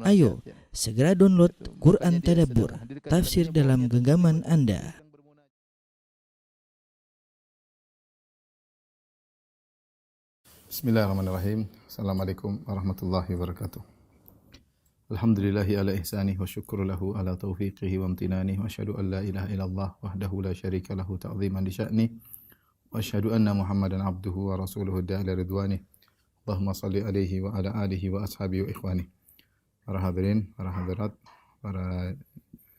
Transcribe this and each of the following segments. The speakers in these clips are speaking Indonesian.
Ayo, segera download Quran Tadabbur, tafsir dalam genggaman Anda. Bismillahirrahmanirrahim. Assalamualaikum warahmatullahi wabarakatuh. Alhamdulillahi ala ihsanih wa syukru lahu ala taufiqihi wa amtinanih wa asyhadu an la ilaha illallah wahdahu la syarika lahu ta'ziman li sya'nih wa asyhadu anna Muhammadan abduhu wa rasuluhu da'ila ridwanih. Allahumma salli alaihi wa ala alihi wa ashabihi wa ikhwanih. Para hadirin, para hadirat, para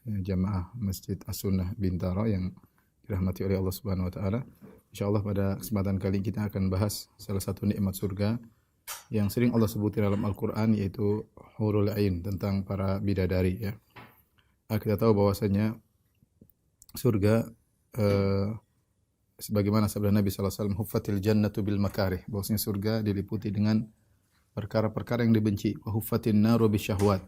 jamaah Masjid As-Sunnah Bintaro yang dirahmati oleh Allah Subhanahu wa taala. Insyaallah pada kesempatan kali ini kita akan bahas salah satu nikmat surga yang sering Allah sebutin dalam Al-Qur'an, yaitu hurul ain, tentang para bidadari ya. Kita tahu bahwasanya surga sebagaimana sabda Nabi sallallahu alaihi wasallam, huffatil jannatu bil makarih, bahwasanya surga diliputi dengan perkara-perkara yang dibenci, wa huffatin naru bisyahwat,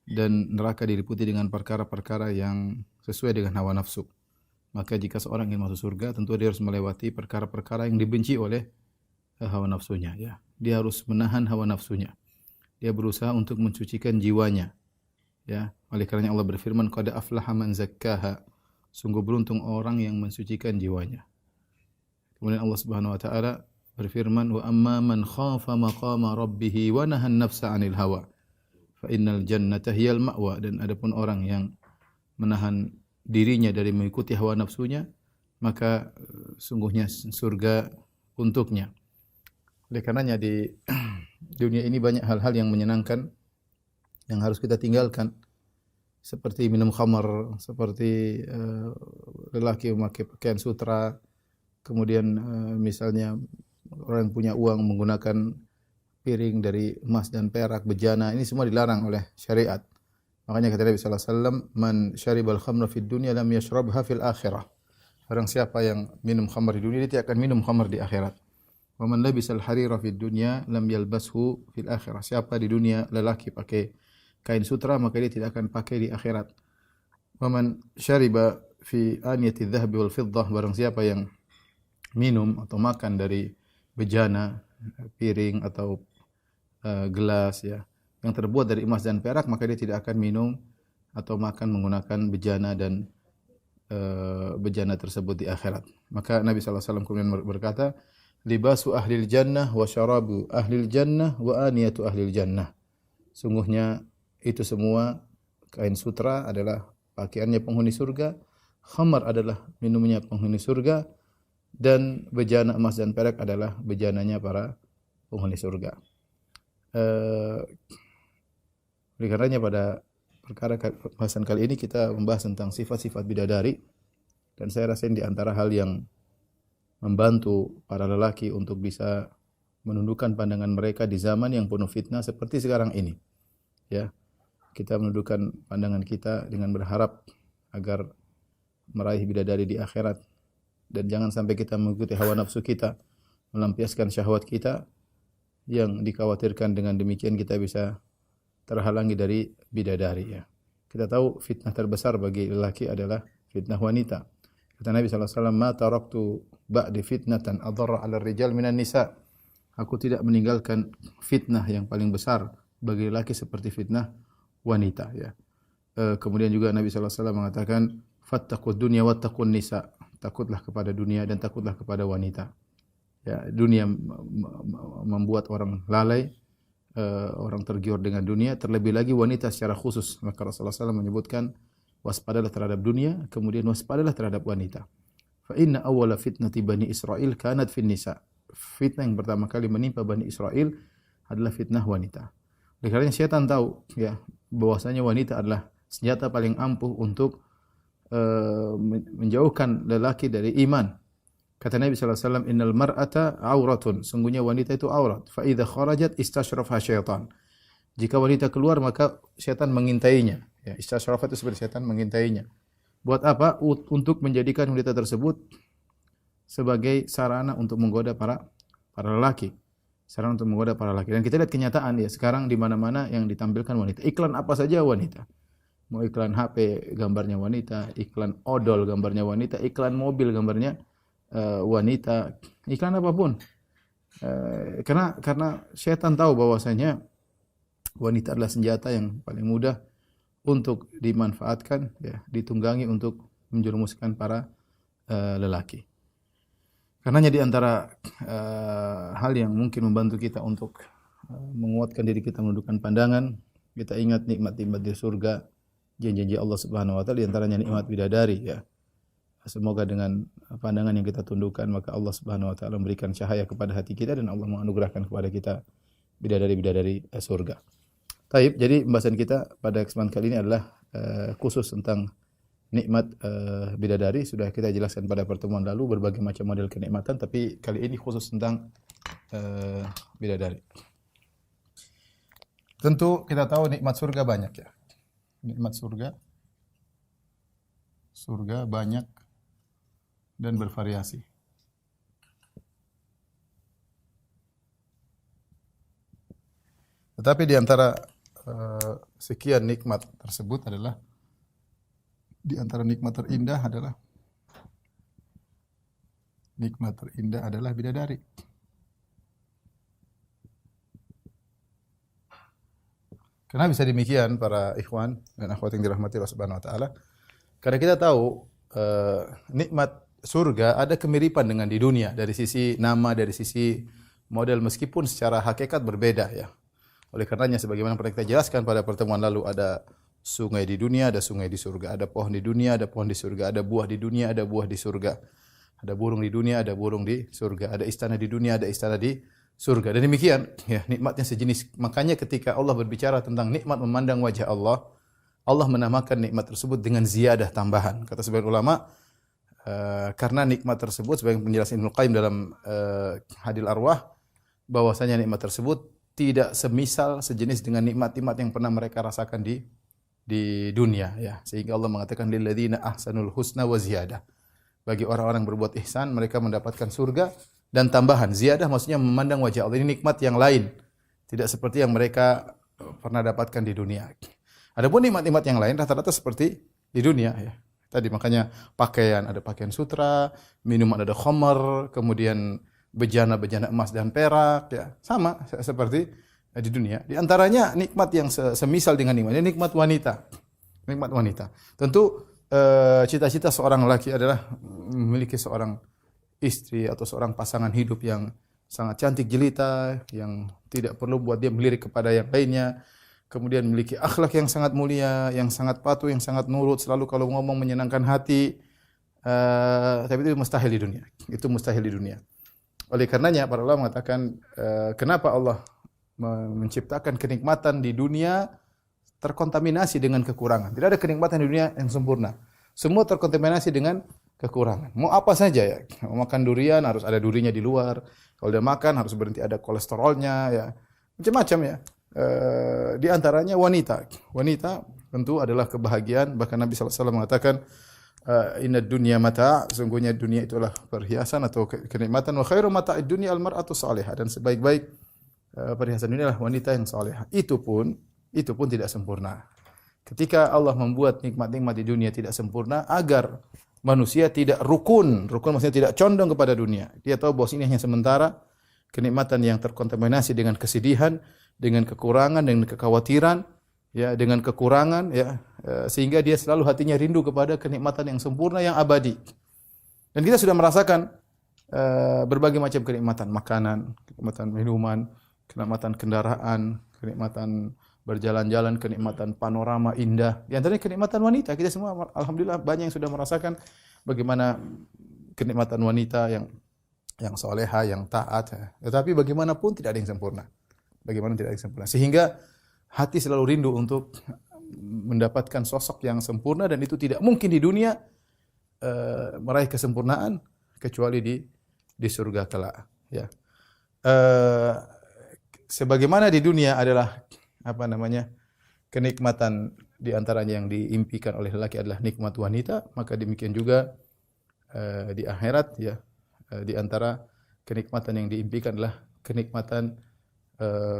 dan neraka diliputi dengan perkara-perkara yang sesuai dengan hawa nafsu. Maka jika seorang ingin masuk surga, tentu dia harus melewati perkara-perkara yang dibenci oleh hawa nafsunya ya. Dia harus menahan hawa nafsunya. Dia berusaha untuk mensucikan jiwanya. Ya, oleh karena Allah berfirman, qad aflaha man zakkaha. Sungguh beruntung orang yang mensucikan jiwanya. Kemudian Allah Subhanahu wa taala berfirman, wa amma man khafa maqama rabbih wa nahan nafsa 'anil hawa fa innal jannata hiyal ma'wa. Dan adapun orang yang menahan dirinya dari mengikuti hawa nafsunya, maka sungguhnya surga untuknya. Oleh karenanya di dunia ini banyak hal-hal yang menyenangkan yang harus kita tinggalkan, seperti minum khamar, seperti lelaki memakai pakaian sutra, kemudian misalnya orang yang punya uang menggunakan piring dari emas dan perak, bejana, ini semua dilarang oleh syariat. Makanya kata Nabi sallallahu alaihi wasallam, man syaribal khamra fid dunya lam yashrabha fil akhirah. Barang siapa yang minum khamar di dunia, dia tidak akan minum khamar di akhirat. Wa man labisal harira fid dunya lam yalbashu fil akhirah. Siapa di dunia lelaki pakai kain sutra, maka dia tidak akan pakai di akhirat. Wa man syariba fi aniyati dhahabi wal fiddah, barang siapa yang minum atau makan dari bejana, piring atau gelas ya, yang terbuat dari emas dan perak, maka dia tidak akan minum atau makan menggunakan bejana dan bejana tersebut di akhirat. Maka Nabi sallallahu alaihi wasallam kemudian berkata, libasu ahlil jannah wa syarabu ahlil jannah wa aniyatu ahlil jannah. Sungguhnya itu semua, kain sutra adalah pakaiannya penghuni surga, khamar adalah minumnya penghuni surga, dan bejana emas dan perak adalah bejananya para penghuni surga. Oleh karenanya pada perkara bahasan kali ini kita membahas tentang sifat-sifat bidadari, dan saya rasa ini di antara hal yang membantu para lelaki untuk bisa menundukkan pandangan mereka di zaman yang penuh fitnah seperti sekarang ini. Ya, kita menundukkan pandangan kita dengan berharap agar meraih bidadari di akhirat, dan jangan sampai kita mengikuti hawa nafsu kita, melampiaskan syahwat kita, yang dikhawatirkan dengan demikian kita bisa terhalangi dari bidadari ya. Kita tahu fitnah terbesar bagi lelaki adalah fitnah wanita. Kata Nabi sallallahu alaihi wasallam, "Ma taraktu ba'di fitnatan adarra 'ala ar-rijal minan nisa." Aku tidak meninggalkan fitnah yang paling besar bagi lelaki seperti fitnah wanita ya. Kemudian juga Nabi sallallahu alaihi wasallam mengatakan, "Fattaqud dunya wattaqun nisa." Takutlah kepada dunia dan takutlah kepada wanita. Ya, dunia membuat orang lalai, orang tergiur dengan dunia, terlebih lagi wanita secara khusus. Maka Rasulullah SAW menyebutkan, waspadalah terhadap dunia, kemudian waspadalah terhadap wanita. Fa inna awwala fitnati Bani Israil kanat fin nisa. Fitnah yang pertama kali menimpa Bani Israil adalah fitnah wanita. Oleh karena syaitan tahu ya bahwasanya wanita adalah senjata paling ampuh untuk menjauhkan lelaki dari iman. Kata Nabi sallallahu alaihi wasallam, innal mar'ata auratun, sungguhnya wanita itu aurat. Fa idza kharajat istashrafa syaitan. Jika wanita keluar maka syaitan mengintainya. Ya, istashrafa itu sebenarnya syaitan mengintainya. Buat apa? Untuk menjadikan wanita tersebut sebagai sarana untuk menggoda para lelaki. Sarana untuk menggoda para lelaki. Dan kita lihat kenyataan ya, sekarang di mana-mana yang ditampilkan wanita. Iklan apa saja wanita. Mau iklan HP gambarnya wanita, iklan odol gambarnya wanita, iklan mobil gambarnya wanita, iklan apapun. Karena syaitan tahu bahwasanya Wanita adalah senjata yang paling mudah untuk dimanfaatkan, ya, ditunggangi untuk menjerumuskan para lelaki. Karenanya di antara hal yang mungkin membantu kita untuk menguatkan diri kita, menundukkan pandangan, kita ingat nikmat-nikmat di surga, janji-janji Allah Subhanahu wa taala, di antaranya nikmat bidadari, ya. Semoga dengan pandangan yang kita tundukkan maka Allah Subhanahu wa taala memberikan cahaya kepada hati kita dan Allah menganugerahkan kepada kita bidadari-bidadari surga. Taib, jadi pembahasan kita pada kesempatan kali ini adalah khusus tentang nikmat bidadari. Sudah kita jelaskan pada pertemuan lalu berbagai macam model kenikmatan, tapi kali ini khusus tentang bidadari. Tentu kita tahu nikmat surga banyak, ya. Nikmat surga banyak dan bervariasi. Tetapi di antara sekian nikmat tersebut adalah, di antara nikmat terindah adalah bidadari. Kenapa bisa demikian para ikhwan dan akhwat yang dirahmati Allah Subhanahu wa taala? Karena kita tahu nikmat surga ada kemiripan dengan di dunia dari sisi nama, dari sisi model, meskipun secara hakikat berbeda, ya. Oleh karenanya sebagaimana pernah kita jelaskan pada pertemuan lalu, ada sungai di dunia, ada sungai di surga, ada pohon di dunia, ada pohon di surga, ada buah di dunia, ada buah di surga. Ada burung di dunia, ada burung di surga, ada istana di dunia, ada istana di surga. Dan demikian, ya, nikmatnya sejenis. Makanya ketika Allah berbicara tentang nikmat memandang wajah Allah, Allah menamakan nikmat tersebut dengan ziyadah, tambahan. Kata sebagian ulama, karena nikmat tersebut, sebagai penjelasan Ibnu Qayyim dalam Hadil Arwah, bahwasanya nikmat tersebut tidak semisal, sejenis dengan nikmat-nikmat yang pernah mereka rasakan di dunia, ya. Sehingga Allah mengatakan lilladzina ahsanul husna wa ziyadah. Bagi orang-orang berbuat ihsan, mereka mendapatkan surga dan tambahan. Ziyadah maksudnya memandang wajah Allah. Ini nikmat yang lain, tidak seperti yang mereka pernah dapatkan di dunia. Adapun nikmat-nikmat yang lain rata-rata seperti di dunia, ya. Tadi makanya pakaian, ada pakaian sutra, minuman ada khamar, kemudian bejana-bejana emas dan perak, ya. Sama seperti di dunia. Di antaranya nikmat yang semisal dengan nikmat wanita. Nikmat wanita. Tentu cita-cita seorang lelaki adalah memiliki seorang istri atau seorang pasangan hidup yang sangat cantik jelita, yang tidak perlu buat dia melirik kepada yang lainnya. Kemudian memiliki akhlak yang sangat mulia, yang sangat patuh, yang sangat nurut, selalu kalau ngomong menyenangkan hati. Tapi itu mustahil di dunia. Itu mustahil di dunia. Oleh karenanya para ulama mengatakan kenapa Allah menciptakan kenikmatan di dunia terkontaminasi dengan kekurangan. Tidak ada kenikmatan di dunia yang sempurna. Semua terkontaminasi dengan kekurangan. Mau apa saja, ya. Mau makan durian harus ada durinya di luar. Kalau dia makan harus berhenti ada kolesterolnya, ya. Macam-macam, ya. Di antaranya wanita. Wanita tentu adalah kebahagiaan. Bahkan Nabi SAW mengatakan inna dunya mata', sungguhnya dunia itulah perhiasan atau kenikmatan, wa khairu mata'id dunya al-mar'atu salihah, dan sebaik-baik perhiasan dunia adalah wanita yang salihah. Itu pun tidak sempurna. Ketika Allah membuat nikmat-nikmat di dunia tidak sempurna agar manusia tidak rukun maksudnya tidak condong kepada dunia. Dia tahu bahwa ini hanya sementara, kenikmatan yang terkontaminasi dengan kesedihan, dengan kekurangan, dengan kekhawatiran, ya, dengan kekurangan, ya, sehingga dia selalu hatinya rindu kepada kenikmatan yang sempurna, yang abadi. Dan kita sudah merasakan berbagai macam kenikmatan, makanan, kenikmatan minuman, kenikmatan kendaraan, kenikmatan berjalan-jalan, kenikmatan panorama indah. Di antaranya kenikmatan wanita. Kita semua alhamdulillah banyak yang sudah merasakan bagaimana kenikmatan wanita yang soleha, yang taat. Tetapi bagaimanapun tidak ada yang sempurna. Sehingga hati selalu rindu untuk mendapatkan sosok yang sempurna, dan itu tidak mungkin di dunia meraih kesempurnaan kecuali di surga kelak, ya. Sebagaimana di dunia adalah kenikmatan di antaranya yang diimpikan oleh lelaki adalah nikmat wanita, maka demikian juga di akhirat, ya, di antara kenikmatan yang diimpikan adalah kenikmatan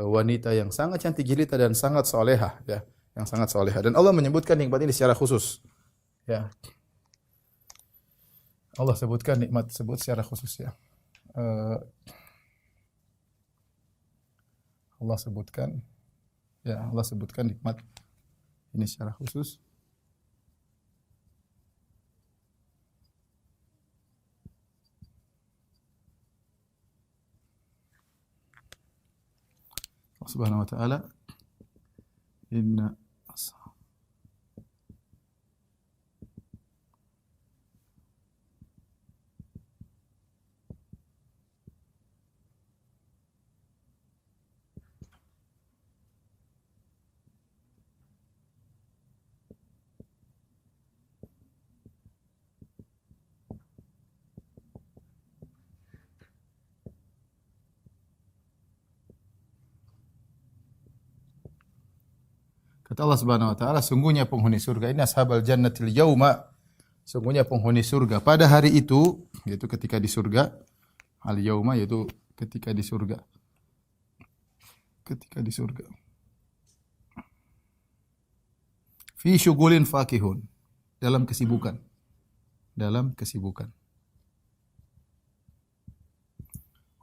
wanita yang sangat cantik jelita dan sangat salehah, ya, yang sangat salehah. Dan Allah menyebutkan nikmat ini secara khusus, ya. Allah sebutkan nikmat tersebut secara khusus, ya. Allah sebutkan Ya, Allah sebutkan nikmat ini secara khusus. Allah Subhanahu wa taala inna Kata Allah Subhanahu wa taala, sungguhnya penghuni surga ini ashabal jannatil yauma. Sungguhnya penghuni surga pada hari itu, yaitu ketika di surga. Al yauma yaitu ketika di surga. Ketika di surga. Fi syughulin fakihun. Dalam kesibukan. Dalam kesibukan.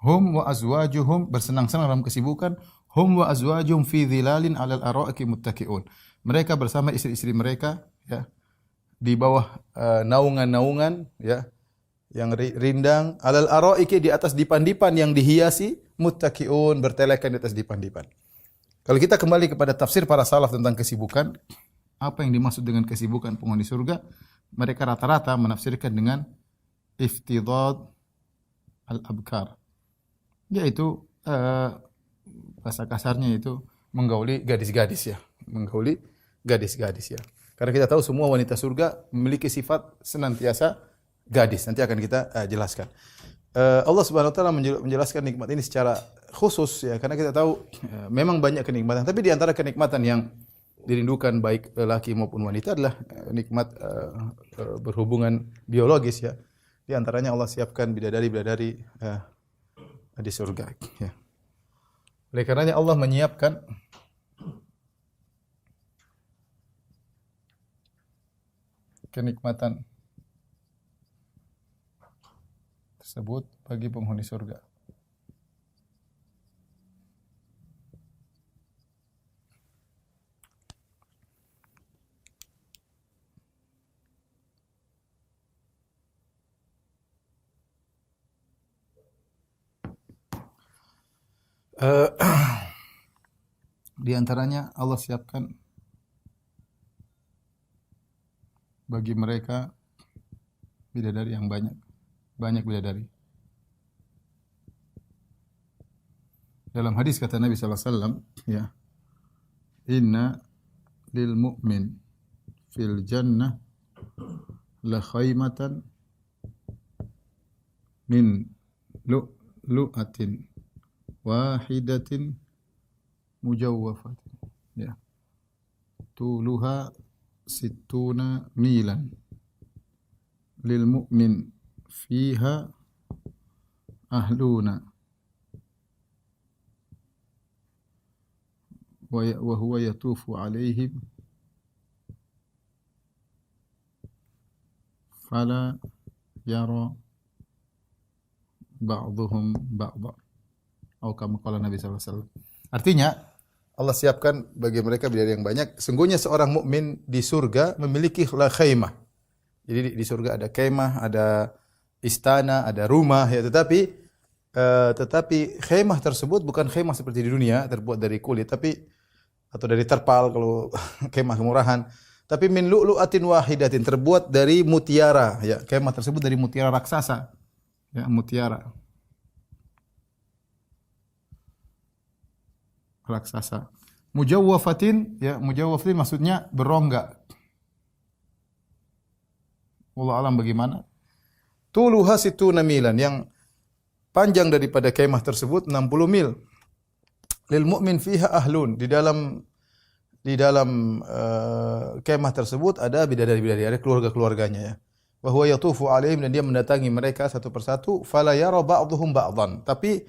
Hum wa azwajuhum, bersenang-senang dalam kesibukan. Hum wa azwajuhum fi dhilalin 'alal ara'iki muttaqi'un. Mereka bersama istri-istri mereka ya di bawah naungan-naungan ya yang rindang, 'alal ara'iki, di atas dipan-dipan yang dihiasi, muttaqi'un, bertelekan di atas dipan-dipan. Kalau kita kembali kepada tafsir para salaf tentang kesibukan, apa yang dimaksud dengan kesibukan penghuni surga? Mereka rata-rata menafsirkan dengan iftidad al-abkar, yaitu bahasa kasarnya itu menggauli gadis-gadis ya, menggauli gadis-gadis ya. Karena kita tahu semua wanita surga memiliki sifat senantiasa gadis. Nanti akan kita jelaskan. Allah Subhanahu wa taala menjelaskan nikmat ini secara khusus ya, karena kita tahu memang banyak kenikmatan, tapi di antara kenikmatan yang dirindukan baik laki maupun wanita adalah nikmat berhubungan biologis ya. Di antaranya Allah siapkan bidadari-bidadari di surga ya. Oleh karenanya Allah menyiapkan kenikmatan tersebut bagi penghuni surga. Di antaranya Allah siapkan bagi mereka bidadari yang banyak bidadari. Dalam hadis kata Nabi sallallahu alaihi wasallam ya, inna lil mu'min fil jannah la khaymatan min lu'lu'atin wahidatin mujawwafatin ya, tuluha sittuna milan, lil mu'min fiha ahluna wa huwa yatufu alaihim fala yara ba'dhum ba'dha, atau kama qala Nabi sallallahu alaihi wasallam. Artinya Allah siapkan bagi mereka bidadari yang banyak. Sungguhnya seorang mukmin di surga memiliki khaymah. Jadi di surga ada khaymah, ada istana, ada rumah ya, tetapi khaymah tersebut bukan khaymah seperti di dunia terbuat dari kulit atau dari terpal kalau khaymah kemurahan, tapi min lu'lu'atin wahidatin, terbuat dari mutiara ya. Khaymah tersebut dari mutiara raksasa. Ya, mutiara raksasa. Mujawwafatin ya, mujawwafatin maksudnya berongga. Wallahu alam bagaimana. Tuluha situna milan, yang panjang daripada kemah tersebut 60 mil. Lil mu'min fiha ahlun, di dalam kemah tersebut ada bidadari-bidadari, ada keluarga-keluarganya ya. Wa huwa yatufu alaihim, dan dia mendatangi mereka satu persatu. Fala yara ba'dhum ba'dhan, tapi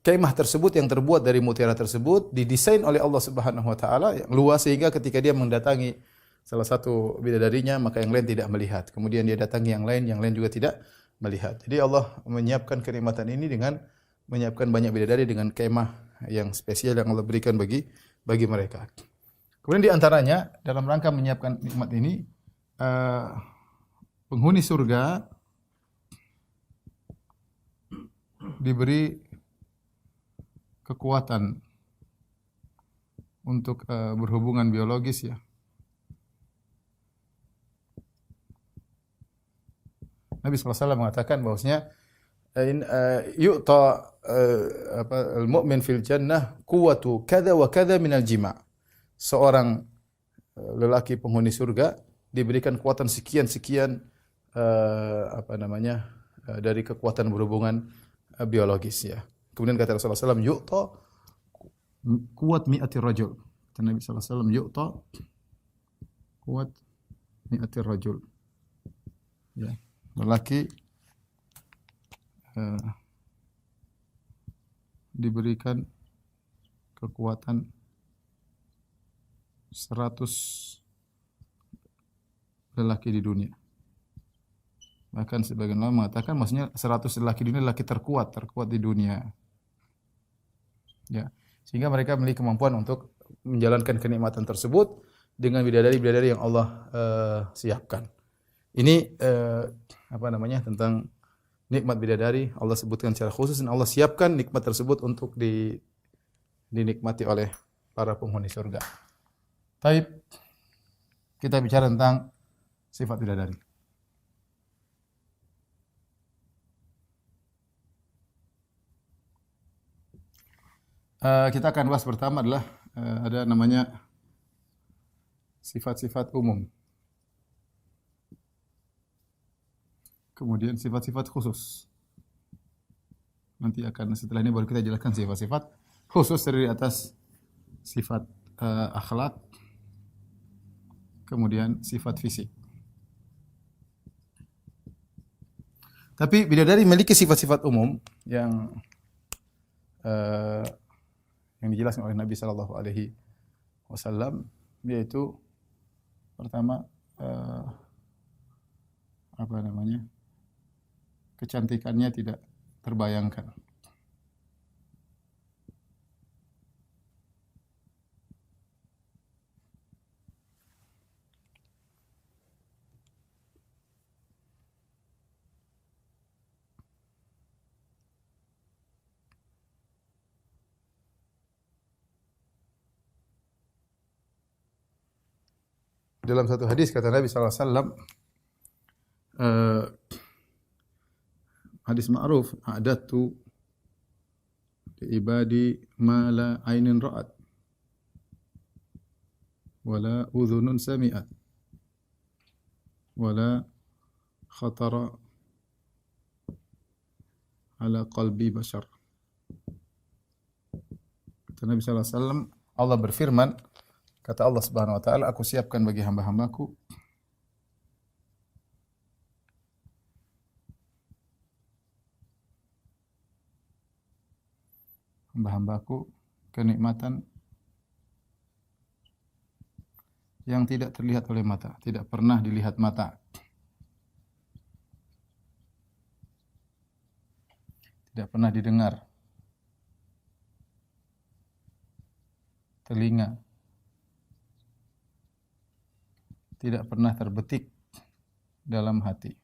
kemah tersebut yang terbuat dari mutiara tersebut didesain oleh Allah Subhanahu wa taala yang luas, sehingga ketika dia mendatangi salah satu bidadarinya maka yang lain tidak melihat. Kemudian dia datangi yang lain juga tidak melihat. Jadi Allah menyiapkan kenikmatan ini dengan menyiapkan banyak bidadari dengan kemah yang spesial yang Allah berikan bagi mereka. Kemudian di antaranya dalam rangka menyiapkan nikmat ini, penghuni surga diberi kekuatan untuk berhubungan biologis ya. Nabi SAW mengatakan bahwasanya yu'ta al-mu'min fil jannah quwwatu kadza wa kadza minal jima'. Seorang lelaki penghuni surga diberikan kekuatan sekian-sekian dari kekuatan berhubungan biologis ya. Kemudian kata Rasulullah SAW, yu'ta kuat mi'atir rajul. Kata Nabi SAW, yu'ta kuat mi'atir rajul. Ya. Lelaki diberikan kekuatan 100 lelaki di dunia. Bahkan sebagian ulama mengatakan maksudnya 100 lelaki di dunia, lelaki terkuat di dunia. Ya. Sehingga mereka memiliki kemampuan untuk menjalankan kenikmatan tersebut dengan bidadari-bidadari yang Allah siapkan. Ini tentang nikmat bidadari Allah sebutkan secara khusus dan Allah siapkan nikmat tersebut untuk dinikmati oleh para penghuni surga. Baik, kita bicara tentang sifat bidadari. Kita akan bahas pertama adalah ada namanya sifat-sifat umum. Kemudian sifat-sifat khusus. Nanti setelah ini baru kita jelaskan sifat-sifat khusus dari atas sifat akhlak, kemudian sifat fisik. Tapi bidadari memiliki sifat-sifat umum yang dijelaskan oleh Nabi sallallahu alaihi wasallam, yaitu pertama kecantikannya tidak terbayangkan. Dalam satu hadis kata Nabi sallallahu alaihi wasallam, hadis ma'ruf, a'dadtu li ibadi ma la ainin ra'at wala udhunun sami'at wala khatara ala qalbi bashar. Kata Nabi sallallahu alaihi wasallam, Allah berfirman, kata Allah Subhanahu wa taala, aku siapkan bagi hamba-hambaku kenikmatan yang tidak terlihat oleh mata, tidak pernah dilihat mata. Tidak pernah didengar telinga, tidak pernah terbetik dalam hati.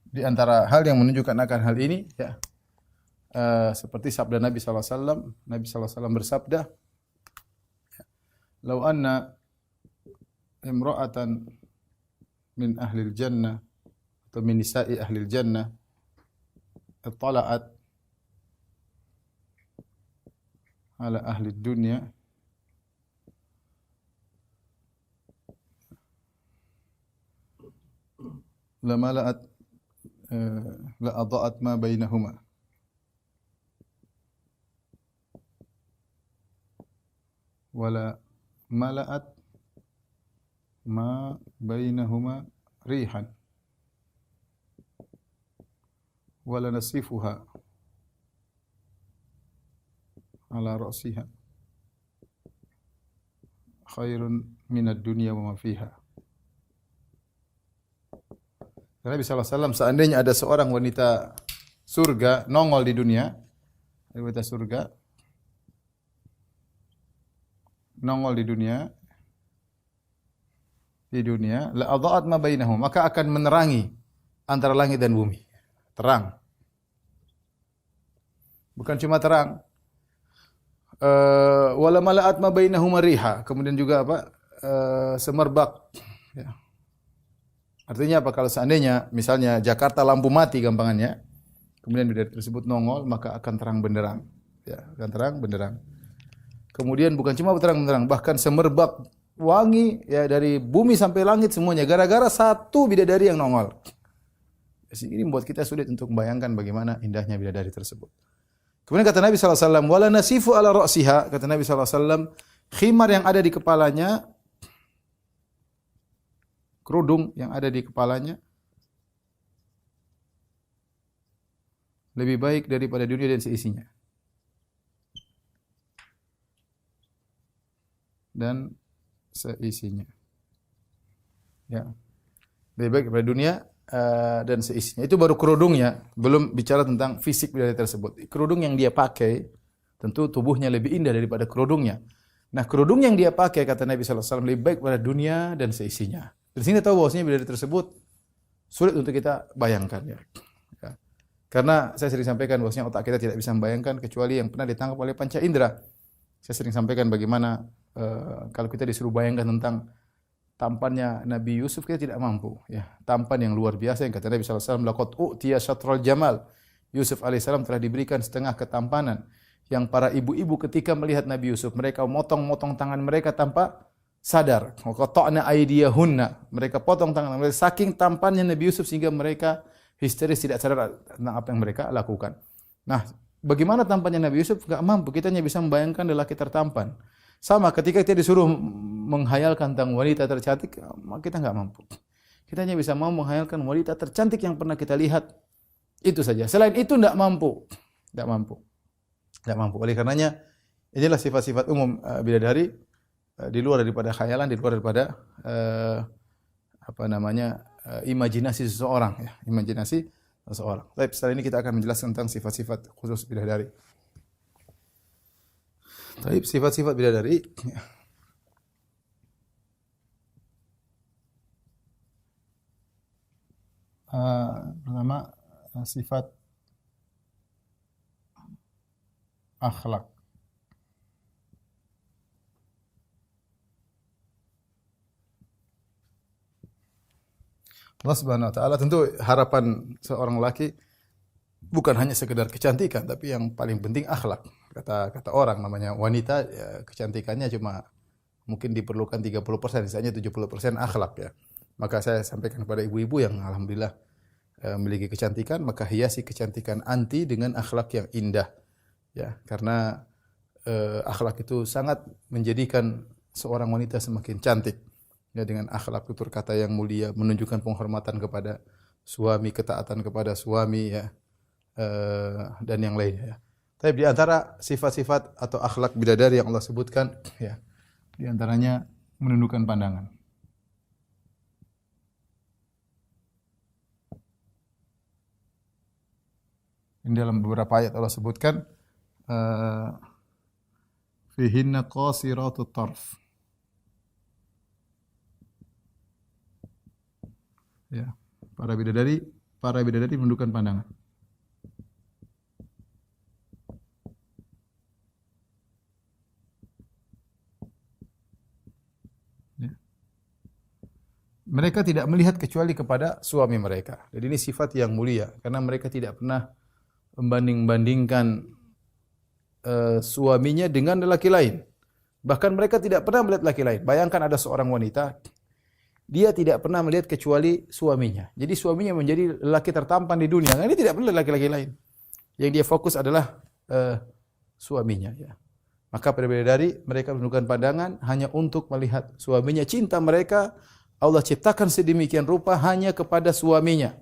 Di antara hal yang menunjukkan akan hal ini, ya, seperti sabda Nabi SAW. Nabi SAW bersabda, "Lau anna imra'atan min ahlil jannah atau min nisa'i ahlil jannah ittala'at ala ahli dunya lamala'at la'adha'at ma bainahuma wala mala'at ma bainahuma rihan wala nasifuha ala ra'siha khairun minad dunya wa ma fiha." Nabi sallallahu alaihi wasallam, seandainya ada seorang wanita surga nongol di dunia, wanita surga nongol di dunia, la adha'at ma bainahum, maka akan menerangi antara langit dan bumi. Terang. Bukan cuma terang. Wala mala'at ma bainahum riha, kemudian juga apa? Semerbak. Ya. Artinya apa? Kalau seandainya misalnya Jakarta lampu mati gampangannya, kemudian bidadari tersebut nongol, maka akan terang benderang. Ya, akan terang benderang. Kemudian bukan cuma terang benderang, bahkan semerbak wangi ya dari bumi sampai langit semuanya gara-gara satu bidadari yang nongol. Ini membuat kita sulit untuk membayangkan bagaimana indahnya bidadari tersebut. Kemudian kata Nabi sallallahu alaihi wasallam, "Wala nasifu ala ra'siha," kata Nabi sallallahu alaihi wasallam, khimar yang ada di kepalanya, kerudung yang ada di kepalanya lebih baik daripada dunia dan seisinya. Dan seisinya. Ya. Lebih baik daripada dunia dan seisinya. Itu baru kerudungnya, belum bicara tentang fisik bidadari tersebut. Kerudung yang dia pakai tentu tubuhnya lebih indah daripada kerudungnya. Nah, kerudung yang dia pakai kata Nabi sallallahu alaihi wasallam lebih baik pada dunia dan seisinya. Dari sini tahu bahwasanya bidadari tersebut sulit untuk kita bayangkan ya. Ya. Karena saya sering sampaikan bahwasanya otak kita tidak bisa membayangkan kecuali yang pernah ditangkap oleh panca indera. Saya sering sampaikan bagaimana kalau kita disuruh bayangkan tentang tampannya Nabi Yusuf, kita tidak mampu ya. Tampan yang luar biasa yang kata Nabi sallallahu alaihi wasallam, laqad utiya syatral jamal. Yusuf alaihissalam telah diberikan setengah ketampanan. Yang para ibu-ibu ketika melihat Nabi Yusuf, mereka motong-motong tangan mereka tanpa sadar. Qata'na aydiyahunna. Mereka potong tangan mereka saking tampannya Nabi Yusuf sehingga mereka histeris tidak sadar tentang apa yang mereka lakukan. Nah, bagaimana tampannya Nabi Yusuf? Enggak mampu. Kita hanya bisa membayangkan lelaki tertampan. Sama ketika kita disuruh menghayalkan tentang wanita tercantik, kita enggak mampu. Kita hanya bisa mau menghayalkan wanita tercantik yang pernah kita lihat. Itu saja. Selain itu enggak mampu. Enggak mampu. Enggak mampu. Oleh karenanya inilah sifat-sifat umum bidadari di luar daripada khayalan, di luar daripada imajinasi seseorang ya, imajinasi seseorang. Baik, setelah ini kita akan menjelaskan tentang sifat-sifat khusus bidadari. Baik, sifat-sifat bidadari. Pertama sifat akhlak. Allah Subhanahu wa taala tentu harapan seorang laki bukan hanya sekedar kecantikan, tapi yang paling penting akhlak. Kata orang namanya wanita ya, kecantikannya cuma mungkin diperlukan 30%, sisanya 70% akhlak ya. Maka saya sampaikan kepada ibu-ibu yang alhamdulillah memiliki kecantikan, maka hiasi kecantikan anti dengan akhlak yang indah. Ya, karena akhlak itu sangat menjadikan seorang wanita semakin cantik. Ya, dengan akhlak tutur kata yang mulia, menunjukkan penghormatan kepada suami, ketaatan kepada suami ya, dan yang lainnya ya. Tapi di antara sifat-sifat atau akhlak bidadari yang Allah sebutkan ya, di antaranya menundukkan pandangan. Ini dalam beberapa ayat Allah sebutkan fihinna qasiratut tarf. Ya, para bidadari menundukkan pandangan. Ya. Mereka tidak melihat kecuali kepada suami mereka. Jadi ini sifat yang mulia karena mereka tidak pernah membanding-bandingkan suaminya dengan lelaki lain. Bahkan mereka tidak pernah melihat lelaki lain. Bayangkan ada seorang wanita, dia tidak pernah melihat kecuali suaminya. Jadi suaminya menjadi lelaki tertampan di dunia. Ini tidak pernah lelaki-laki lain. Yang dia fokus adalah suaminya. Ya. Maka pada bidadari mereka menundukkan pandangan hanya untuk melihat suaminya. Cinta mereka Allah ciptakan sedemikian rupa hanya kepada suaminya.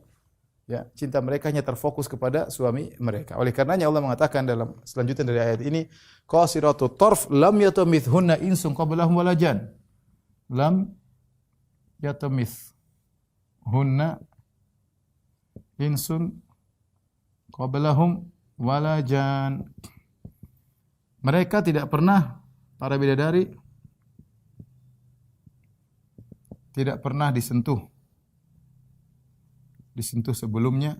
Ya, cinta mereka hanya terfokus kepada suami mereka. Oleh karenanya Allah mengatakan dalam selanjutnya dari ayat ini, qasiratut tarf lam yatamithunna insun qablahum wala jan. Lam yatamith hunna insun qablahum wala jan. Mereka tidak pernah, para bidadari tidak pernah disentuh sebelumnya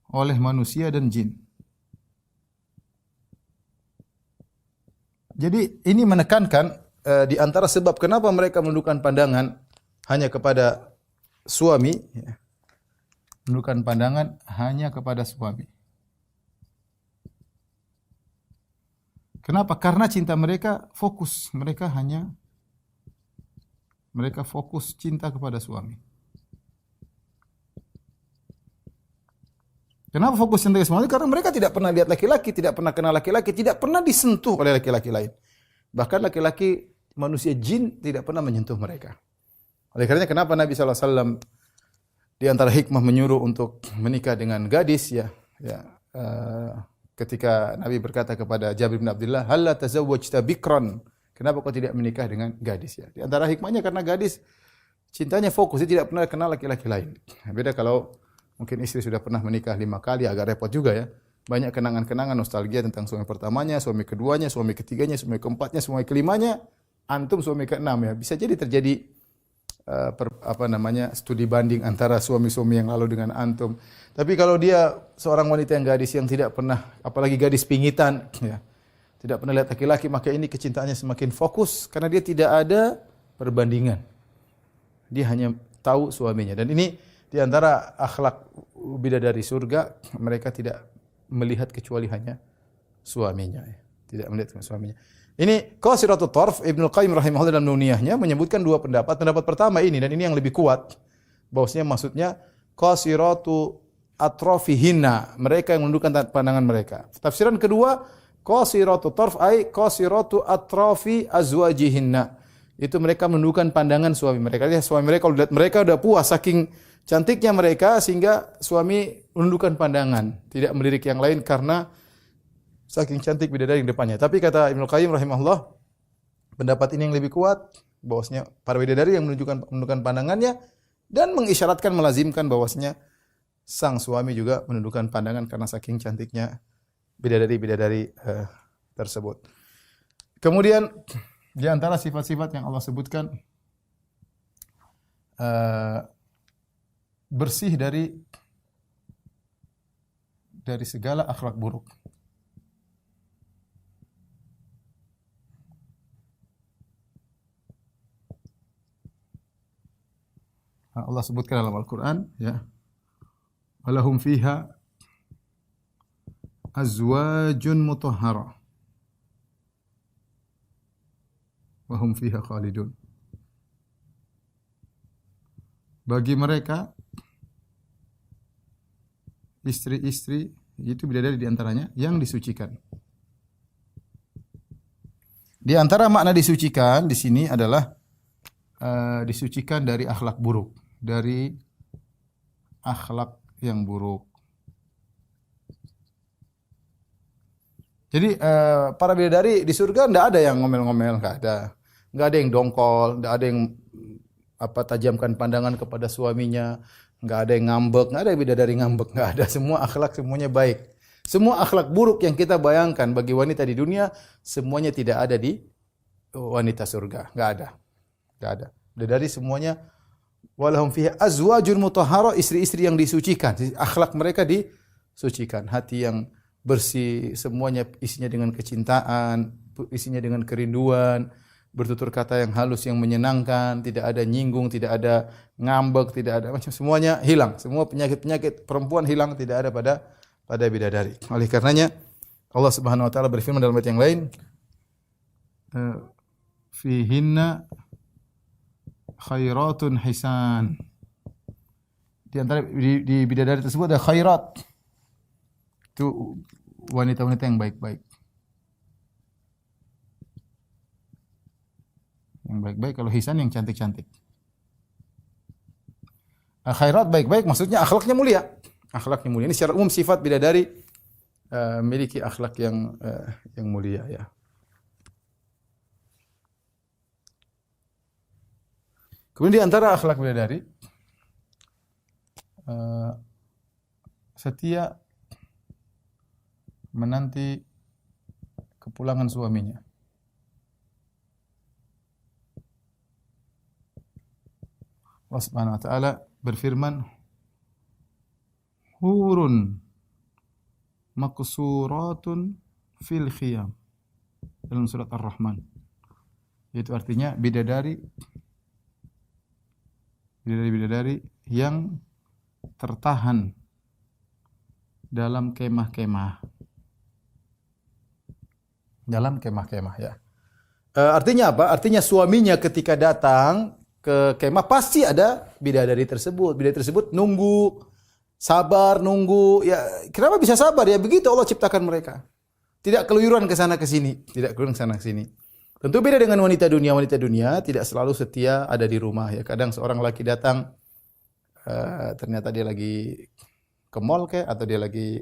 oleh manusia dan jin. Jadi ini menekankan di antara sebab kenapa mereka menundukkan pandangan hanya kepada suami, ya. Menundukkan pandangan hanya kepada suami. Kenapa? Karena cinta mereka fokus, mereka fokus cinta kepada suami. Kenapa fokus cinta kepada suami? Karena mereka tidak pernah lihat laki-laki, tidak pernah kenal laki-laki, tidak pernah disentuh oleh laki-laki lain. Bahkan laki-laki manusia jin tidak pernah menyentuh mereka. Oleh karenanya kenapa Nabi SAW di antara hikmah menyuruh untuk menikah dengan gadis, ketika Nabi berkata kepada Jabir bin Abdullah, "Halla tazawwajta bikran?" Kenapa kau tidak menikah dengan gadis, ya? Di antara hikmahnya karena gadis cintanya fokus, dia tidak pernah kenal laki-laki lain. Beda kalau mungkin istri sudah pernah menikah 5 kali, agak repot juga ya. Banyak kenangan-kenangan nostalgia tentang suami pertamanya, suami keduanya, suami ketiganya, suami keempatnya, suami kelimanya, antum suami keenam, ya. Bisa jadi terjadi studi banding antara suami-suami yang lalu dengan antum. Tapi kalau dia seorang wanita yang gadis yang tidak pernah, apalagi gadis pingitan, ya, tidak pernah lihat laki-laki, maka ini kecintaannya semakin fokus karena dia tidak ada perbandingan. Dia hanya tahu suaminya. Dan ini di antara akhlak bidadari surga, mereka tidak melihat kecuali hanya suaminya, ya. Tidak melihat suaminya. Ini Qasiratut Tarf, Ibnu Qayyim rahimahullah dalam Nuniyahnya menyebutkan dua pendapat. Pendapat pertama ini, dan ini yang lebih kuat, bahwasanya maksudnya Qasiratu atrofihinna, mereka yang menundukkan pandangan mereka. Tafsiran kedua, Qasiratut Tarf ay Qasiratu atrofi azwajihinna, itu mereka menundukkan pandangan suami mereka. Jadi suami mereka kalau lihat mereka udah puas saking cantiknya mereka, sehingga suami menundukkan pandangan, tidak melirik yang lain karena saking cantik bidadari yang depannya. Tapi kata Ibnu Qayyim rahimahullah, pendapat ini yang lebih kuat, bahwasanya para bidadari yang menundukkan pandangannya dan mengisyaratkan, melazimkan bahwasanya sang suami juga menundukkan pandangan karena saking cantiknya bidadari-bidadari tersebut. Kemudian di antara sifat-sifat yang Allah sebutkan, bersih dari segala akhlak buruk. Allah sebutkan dalam Al-Quran, ya, walahum fiha azwajun mutahhara wa hum fiha khalidun. Bagi mereka istri-istri itu bidadari di antaranya yang disucikan. Di antara makna disucikan di sini adalah disucikan dari akhlak buruk, dari akhlak yang buruk. Jadi para bidadari di surga tidak ada yang ngomel-ngomel, nggak ada yang dongkol, nggak ada yang tajamkan pandangan kepada suaminya, nggak ada yang ngambek, nggak ada bidadari ngambek, nggak ada. Semua akhlak semuanya baik. Semua akhlak buruk yang kita bayangkan bagi wanita di dunia, semuanya tidak ada di wanita surga, nggak ada. Tidak ada. Dari semuanya, walahum fiha azwajun mutahhara, istri-istri yang disucikan. Akhlak mereka disucikan. Hati yang bersih, semuanya isinya dengan kecintaan, isinya dengan kerinduan, bertutur kata yang halus, yang menyenangkan, tidak ada nyinggung, tidak ada ngambek, tidak ada macam, semuanya hilang. Semua penyakit-penyakit perempuan hilang, tidak ada pada bidadari. Oleh karenanya Allah Subhanahu wa taala berfirman dalam ayat yang lain, fihinna khairatun hisan. Di antara di bidadari tersebut ada khairat. Itu wanita-wanita yang baik-baik. Yang baik-baik, kalau hisan yang cantik-cantik. Khairat baik-baik maksudnya akhlaknya mulia. Akhlaknya mulia. Ini secara umum sifat bidadari memiliki akhlak yang mulia, ya. Kemudian di antara akhlak bidadari setia menanti kepulangan suaminya. Allah Subhanahu wa taala berfirman, hurun maqsuratun fil khiyam, dalam surat Ar-Rahman. Itu artinya bidadari yang tertahan dalam kemah-kemah. Dalam kemah-kemah ya. Artinya apa? Artinya suaminya ketika datang ke kemah pasti ada bidadari tersebut. Bidadari tersebut nunggu, sabar nunggu. Ya, kenapa bisa sabar? Ya begitu Allah ciptakan mereka. Tidak keluyuran ke sana ke sini, tidak keluyuran ke sana ke sini. Tentu beda dengan wanita dunia. Wanita dunia tidak selalu setia ada di rumah ya. Kadang seorang laki datang ternyata dia lagi ke mall atau dia lagi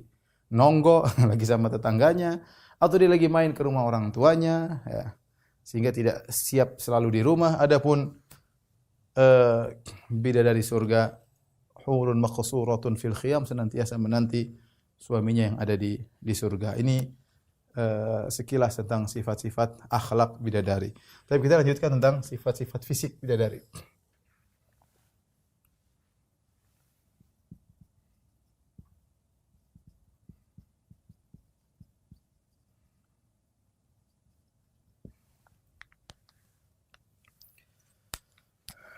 nonggo lagi sama tetangganya atau dia lagi main ke rumah orang tuanya ya. Sehingga tidak siap selalu di rumah. Adapun bidadari surga, hurun maqsuratun fil khiyam, senantiasa menanti suaminya yang ada di surga. Ini sekilas tentang sifat-sifat akhlak bidadari. Tapi kita lanjutkan tentang sifat-sifat fisik bidadari.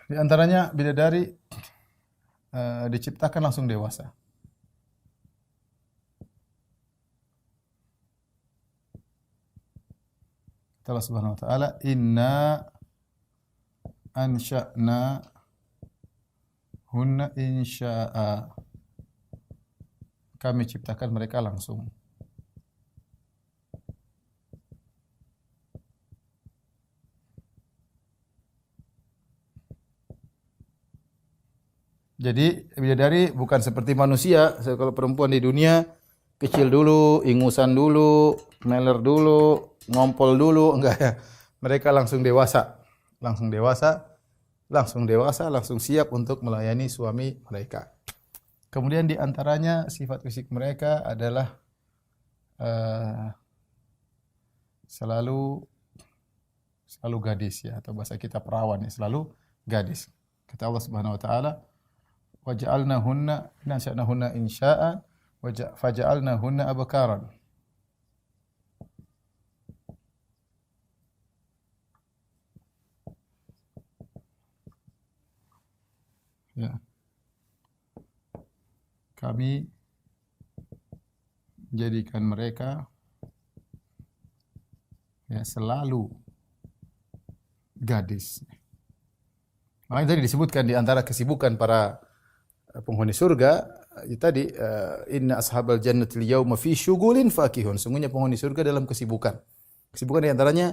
Di antaranya bidadari diciptakan langsung dewasa. Allah Subhanahu wa taala, inna ansha'na hunna insya'a. Kami ciptakan mereka langsung. Jadi bidadari bukan seperti manusia. Kalau perempuan di dunia kecil dulu, ingusan dulu, meler dulu, ngompol dulu, enggak ya. Mereka langsung dewasa. Langsung siap untuk melayani suami mereka. Kemudian di antaranya sifat fisik mereka adalah selalu gadis ya, atau bahasa kita perawan ya, selalu gadis. Kata Allah Subhanahu wa taala, waja'alnahunna nasya'nahunna insya'a faja'alnahunna abkaran. Ya. Kami jadikan mereka ya selalu gadis. Makanya tadi disebutkan di antara kesibukan para penghuni surga tadi inna ashabal jannati al-yauma fi syughulin fakihun. Sungguhnya penghuni surga dalam kesibukan. Kesibukan di antaranya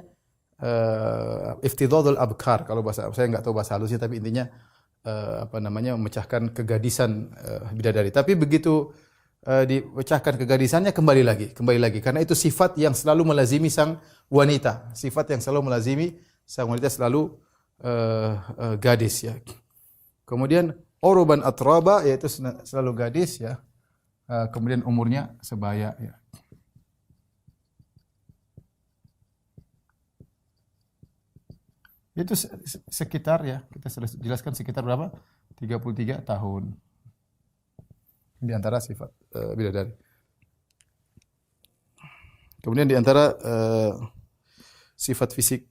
iftidadul abkar. Kalau bahasa saya enggak tahu bahasa halusnya, tapi intinya memecahkan kegadisan bidadari. Tapi begitu dipecahkan kegadisannya kembali lagi karena itu sifat yang selalu melazimi sang wanita. Sifat yang selalu melazimi sang wanita selalu gadis ya. Kemudian uruban atraba, yaitu selalu gadis ya. Kemudian umurnya sebaya ya. Itu sekitar ya, kita sudah jelaskan sekitar berapa? 33 tahun. Di antara sifat bidadari. Kemudian di antara sifat fisik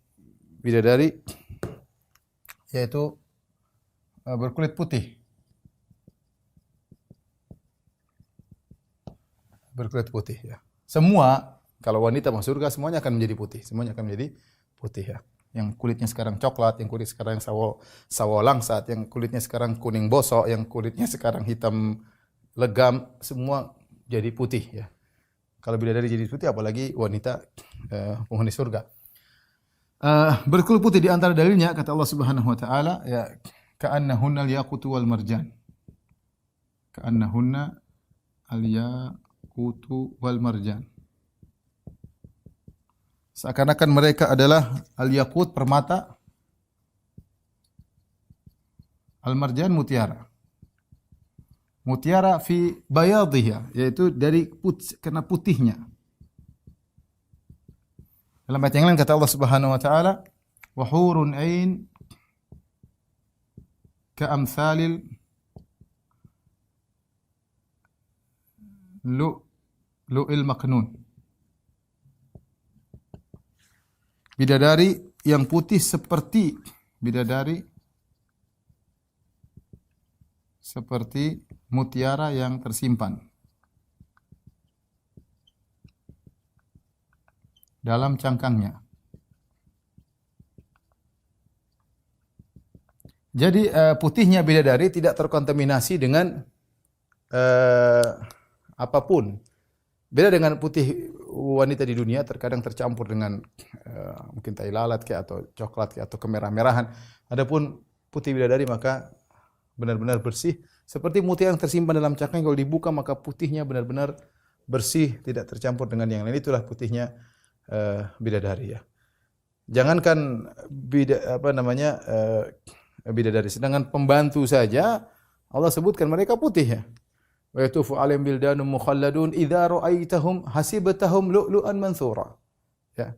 bidadari yaitu berkulit putih. Berkulit putih ya. Semua kalau wanita masuk surga semuanya akan menjadi putih, ya. Yang kulitnya sekarang coklat, yang kulit sekarang sawo langsat, yang kulitnya sekarang kuning bosok, yang kulitnya sekarang hitam legam, semua jadi putih ya. Kalau bidadari jadi putih, apalagi wanita penghuni surga. Berkulit putih di antara dalilnya kata Allah Subhanahu wa taala ya, ka'annahunna al-yaqutu wal marjan. Ka'annahunna al-yaqutu wal marjan. Seakan-akan mereka adalah al-yaqut permata, al-marjan mutiara. Mutiara fi bayadhiha, yaitu dari karena putihnya. Dalam ayat yang lain kata Allah Subhanahu wa taala, "Wa hurun 'ain ka'amsalil lu'il maknun." Bidadari yang putih seperti mutiara yang tersimpan dalam cangkangnya. Jadi putihnya bidadari tidak terkontaminasi dengan apapun. Beda dengan putih wanita di dunia, terkadang tercampur dengan mungkin tai lalat atau coklat atau kemerah-merahan. Adapun putih bidadari maka benar-benar bersih, seperti mutiara yang tersimpan dalam cangkang, kalau dibuka maka putihnya benar-benar bersih, tidak tercampur dengan yang lain. Itulah putihnya bidadari ya. Jangankan bidadari, sedangkan pembantu saja Allah sebutkan mereka putih ya. Wa yatufu 'alaihim bildanun mukhalladun idza ra'aitahum hasibatahum lu'lu'an mansura. Ya.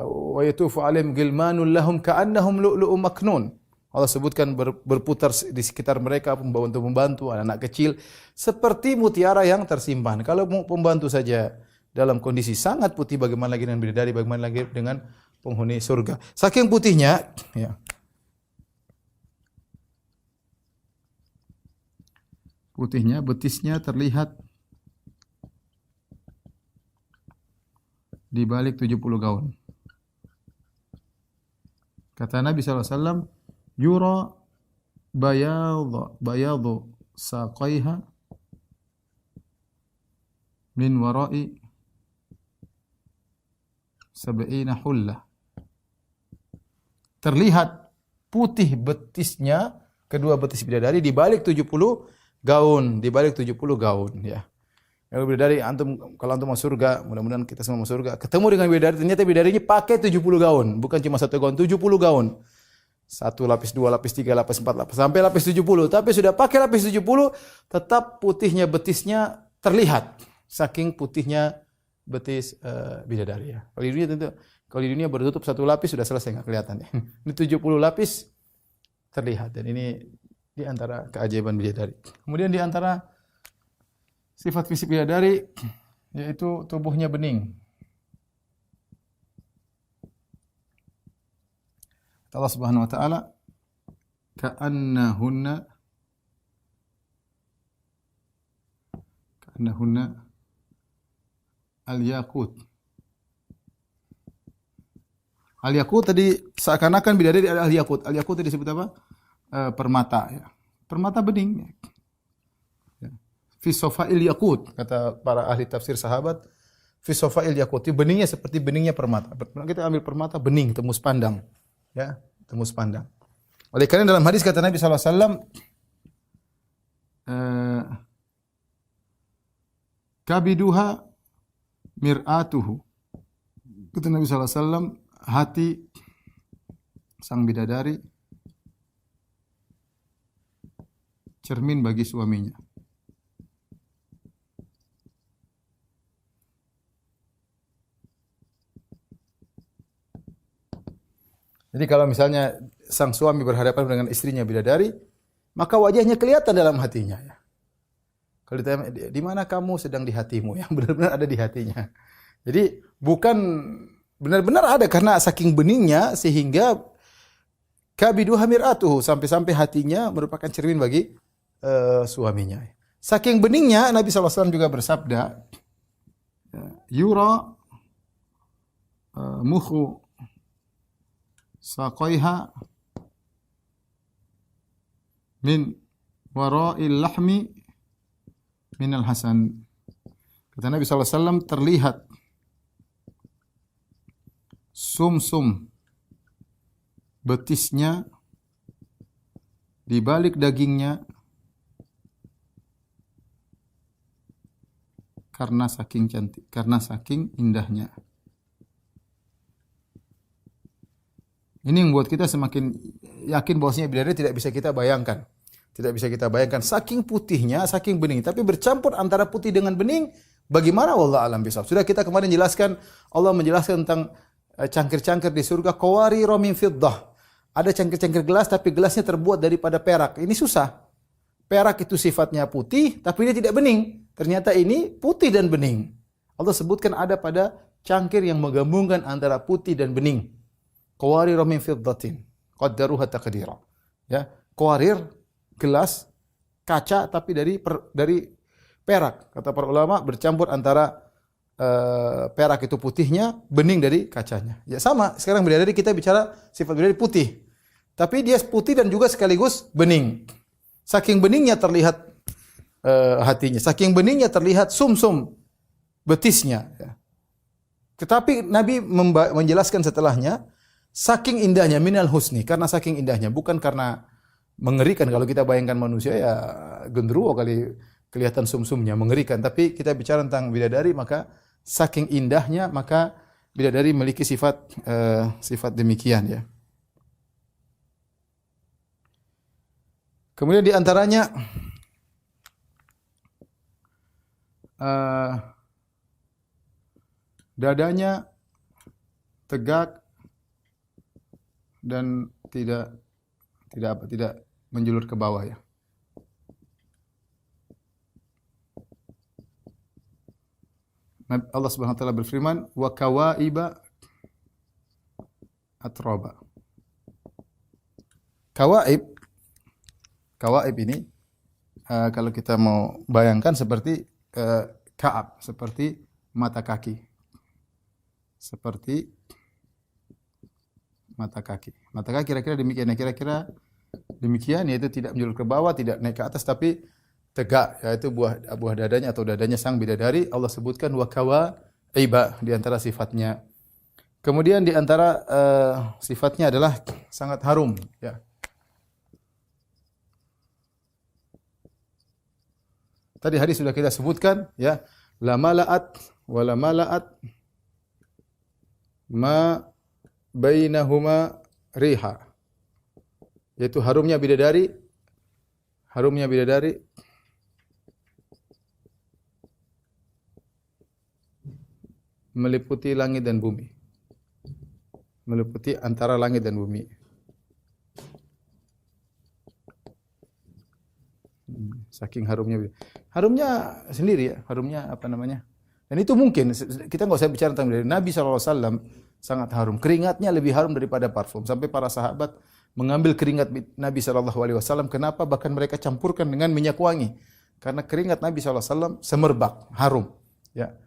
Wa yatufu 'alaihim gilmanun lahum ka'annahum lu'lu'un maknun. Allah sebutkan berputar di sekitar mereka pembantu-pembantu, anak-anak kecil seperti mutiara yang tersimpan. Kalau pembantu saja dalam kondisi sangat putih, bagaimana lagi dengan bidadari, bagaimana lagi dengan penghuni surga. Saking putihnya, ya. Putihnya, betisnya terlihat di balik 70 gaun. Kata Nabi SAW, yura bayadu saqaiha min wara'i sab'ina hullah. Terlihat putih betisnya, kedua betis bidadari di balik 70 gaun, ya. Kalau bidadari kalau antum masuk surga, mudah-mudahan kita semua masuk surga, ketemu dengan bidadari, ternyata bidadari ini pakai 70 gaun, bukan cuma satu gaun, 70 gaun. Satu lapis, dua lapis, tiga lapis, empat lapis, sampai lapis 70. Tapi sudah pakai lapis 70, tetap putihnya betisnya terlihat. Saking putihnya betis bidadari ya. Kalau di dunia bertutup satu lapis sudah selesai, nggak kelihatan ya. Ini 70 lapis terlihat, dan ini di antara keajaiban bidadari. Kemudian di antara sifat fisik bidadari yaitu tubuhnya bening. Allah Subhanahu wa taala, ka'annahunna al-yaqut. Al-yaqut tadi seakan-akan bidadari adalah al-yaqut. Al-yaqut tadi disebut apa? Permata ya. Permata bening. Ya. Fi safail yaqut, kata para ahli tafsir sahabat, fi safail yaqut, beningnya seperti beningnya permata. Kita ambil permata bening, tembus pandang. Ya, tembus pandang. Oleh karena dalam hadis kata Nabi sallallahu alaihi wasallam, kabiduha mir'atuhu. Kata Nabi sallallahu alaihi wasallam, hati sang bidadari cermin bagi suaminya. Jadi kalau misalnya sang suami berhadapan dengan istrinya bidadari, maka wajahnya kelihatan dalam hatinya. Ya. Kalau ditanya, di mana kamu sedang di hatimu? Yang benar-benar ada di hatinya. Jadi bukan benar-benar ada, karena saking beningnya sehingga kabidu hamiratuhu, sampai-sampai hatinya merupakan cermin bagi suaminya. Saking beningnya Nabi SAW juga bersabda, yura mukhu saqaiha min wara'il lahmi minal hasan. Kata Nabi SAW, terlihat sumsum betisnya di balik dagingnya karena saking cantik, karena saking indahnya. Ini yang membuat kita semakin yakin bahwasanya bidadari tidak bisa kita bayangkan. Tidak bisa kita bayangkan saking putihnya, saking bening, tapi bercampur antara putih dengan bening. Bagaimana wallahu alam bisawab. Sudah kita kemarin jelaskan, Allah menjelaskan tentang cangkir-cangkir di surga, qawarira min fiddah. Ada cangkir-cangkir gelas tapi gelasnya terbuat daripada perak. Ini susah. Perak itu sifatnya putih tapi dia tidak bening. Ternyata ini putih dan bening. Allah sebutkan ada pada cangkir yang menggabungkan antara putih dan bening. Qawarira min fiddatin qaddaruha taqdira. Ya, qawarir gelas kaca tapi dari perak. Kata para ulama bercampur antara perak itu putihnya, bening dari kacanya. Ya sama, sekarang bidadari kita bicara sifat bidadari putih. Tapi dia putih dan juga sekaligus bening. Saking beningnya terlihat hatinya, saking beningnya terlihat sumsum betisnya. Ya. Tetapi Nabi menjelaskan setelahnya, saking indahnya minal husni, karena saking indahnya, bukan karena mengerikan. Kalau kita bayangkan manusia ya genderuwo kali kelihatan sumsumnya mengerikan. Tapi kita bicara tentang bidadari, maka saking indahnya maka bidadari memiliki sifat demikian ya. Kemudian di antaranya dadanya tegak dan tidak menjulur ke bawah ya. Allah Subhanahu wa taala berfirman, "Wa kawaiba atraba." Kawaib ini kalau kita mau bayangkan seperti Ka'ab, seperti mata kaki. Seperti mata kaki. Mata kaki kira-kira demikian. Kira-kira demikian, yaitu tidak menjulur ke bawah, tidak naik ke atas, tapi tegak, yaitu buah dadanya atau dadanya sang bidadari. Allah sebutkan wa kawaiba di antara sifatnya. Kemudian di antara sifatnya adalah sangat harum ya. Tadi hadis sudah kita sebutkan ya, la mala'at wa la mala'at ma bainahuma riha. Yaitu harumnya bidadari meliputi langit dan bumi. Meliputi antara langit dan bumi. Saking harumnya. Harumnya sendiri ya, harumnya apa namanya? Dan itu mungkin, kita enggak usah bicara tentang Nabi SAW sangat harum. Keringatnya lebih harum daripada parfum. Sampai para sahabat mengambil keringat Nabi SAW. Kenapa? Bahkan mereka campurkan dengan minyak wangi. Karena keringat Nabi SAW semerbak, harum. Ya.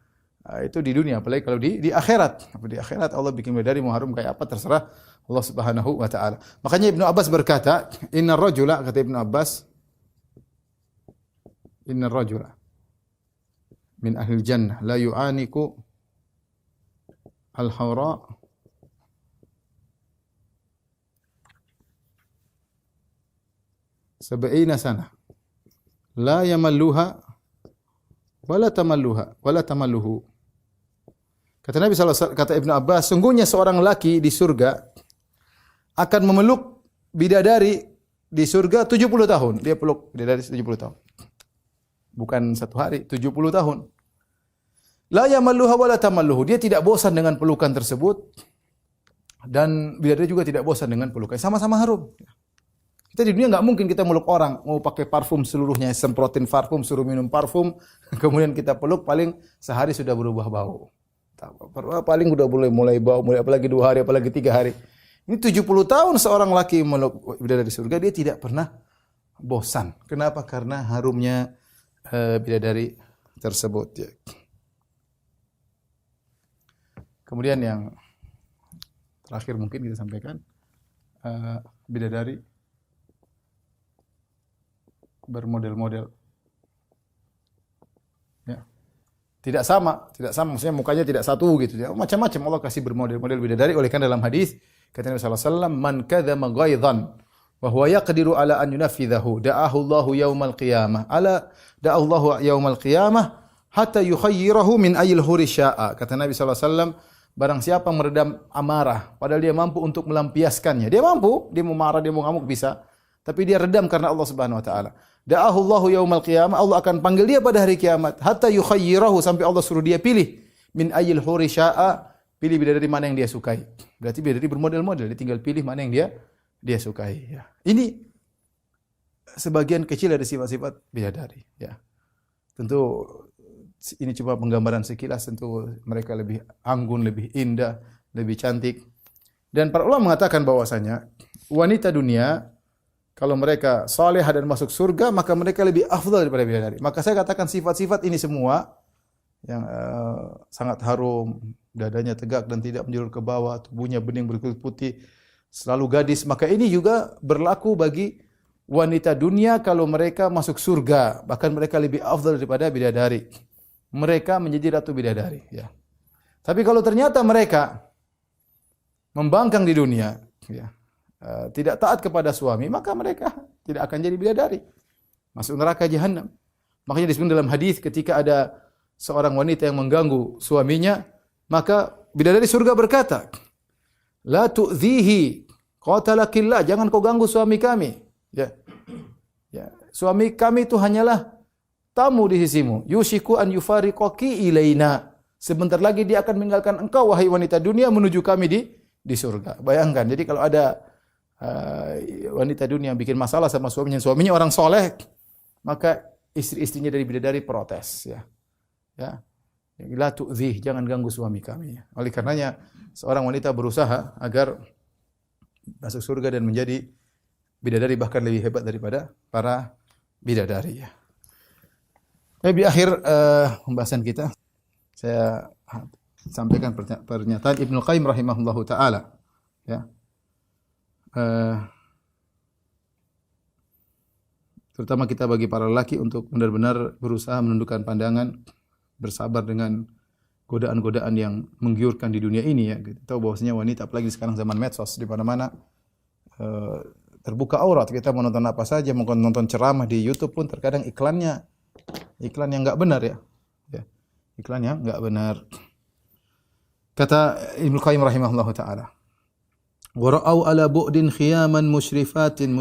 Itu di dunia, apalagi kalau di akhirat. Di akhirat Allah bikin bidadari mau harum kayak apa terserah Allah Subhanahu wa taala. Makanya Ibnu Abbas berkata, "Innar rajula," kata Ibnu Abbas, "Innar rajula min ahli jannah la yu'aniku al-hawra sab'ina sana la yamalluha wala tamalluhu." Kata Nabi SAW, kata Ibnu Abbas, sungguhnya seorang laki di surga akan memeluk bidadari di surga 70 tahun. Dia peluk bidadari 70 tahun. Bukan satu hari, 70 tahun. La yamalluha wala tamalluhu. Dia tidak bosan dengan pelukan tersebut. Dan bidadari juga tidak bosan dengan pelukan. Sama-sama harum. Kita di dunia enggak mungkin kita meluk orang, mau pakai parfum seluruhnya, semprotin parfum, suruh minum parfum, kemudian kita peluk, paling sehari sudah berubah bau. Paling udah mulai bau, apalagi 2 hari, apalagi 3 hari. Ini 70 tahun seorang laki meluk bidadari di surga, dia tidak pernah bosan. Kenapa? Karena harumnya bidadari tersebut. Ya. Kemudian yang terakhir mungkin kita sampaikan, bidadari bermodel-model. Ya. Tidak sama, maksudnya mukanya tidak satu gitu. Ya. Macam-macam Allah kasih bermodel-model bidadari. Oleh karena dalam hadis kata Nabi sallallahu alaihi wasallam, "Man kadzama ghaidhan wa huwa yaqdiru ala an yunafidhahu da'ahu Allahu yaumal qiyamah." Da'ahu Allahu yaumal qiyamah hatta yukhayyirahu min ayil huri sya'a. Kata Nabi sallallahu alaihi wasallam, barang siapa meredam amarah padahal dia mampu untuk melampiaskannya. Dia mampu, dia mau marah, dia mau ngamuk bisa. tapi dia redam karena Allah Subhanahu wa taala. Da'ahu Allahu yaumal qiyamah, Allah akan panggil dia pada hari kiamat, hatta yukhayyirahu, sampai Allah suruh dia pilih min ayyil huri syaa, pilih bidadari mana yang dia sukai. Berarti bidadari bermodel-model, dia tinggal pilih mana yang dia sukai ya. Ini sebagian kecil dari sifat-sifat bidadari ya. Tentu ini cuma penggambaran sekilas, tentu mereka lebih anggun, lebih indah, lebih cantik. Dan para ulama mengatakan bahwasanya wanita dunia kalau mereka saleh dan masuk surga, maka mereka lebih afdal daripada bidadari. Maka saya katakan sifat-sifat ini semua yang sangat harum, dadanya tegak dan tidak menjulur ke bawah, tubuhnya bening berkulit putih, selalu gadis, maka ini juga berlaku bagi wanita dunia kalau mereka masuk surga, bahkan mereka lebih afdal daripada bidadari. Mereka menjadi ratu bidadari ya. Tapi kalau ternyata mereka membangkang di dunia ya, tidak taat kepada suami, maka mereka tidak akan jadi bidadari, masuk neraka jahanam. Makanya disebut dalam hadis ketika ada seorang wanita yang mengganggu suaminya, maka bidadari surga berkata, la tu'dhihi qatalakillah, jangan kau ganggu suami kami ya. Ya, suami kami itu hanyalah tamu di sisimu, yushiku an yufariqaki ilaina, sebentar lagi dia akan meninggalkan engkau wahai wanita dunia menuju kami di surga. Bayangkan, jadi kalau ada wanita dunia yang bikin masalah sama suaminya orang soleh, maka istri-istrinya dari bidadari protes ya. Ya. La tu'dhih, jangan ganggu suami kami. Oleh karenanya seorang wanita berusaha agar masuk surga dan menjadi bidadari, bahkan lebih hebat daripada para bidadari ya. Di akhir pembahasan kita saya sampaikan pernyataan Ibnu Qayyim rahimahullahu taala ya. Terutama kita bagi para lelaki untuk benar-benar berusaha menundukkan pandangan, bersabar dengan godaan-godaan yang menggiurkan di dunia ini ya. Kita tahu bahwasanya wanita apalagi sekarang zaman medsos, di mana-mana terbuka aurat. Kita mau nonton apa saja, mau nonton ceramah di YouTube pun terkadang iklan yang enggak benar ya. Ya. Iklan yang enggak benar. Kata Ibnu Qayyim rahimahullahu taala, wa ra'au ala bu'din khiyaman musyrifatin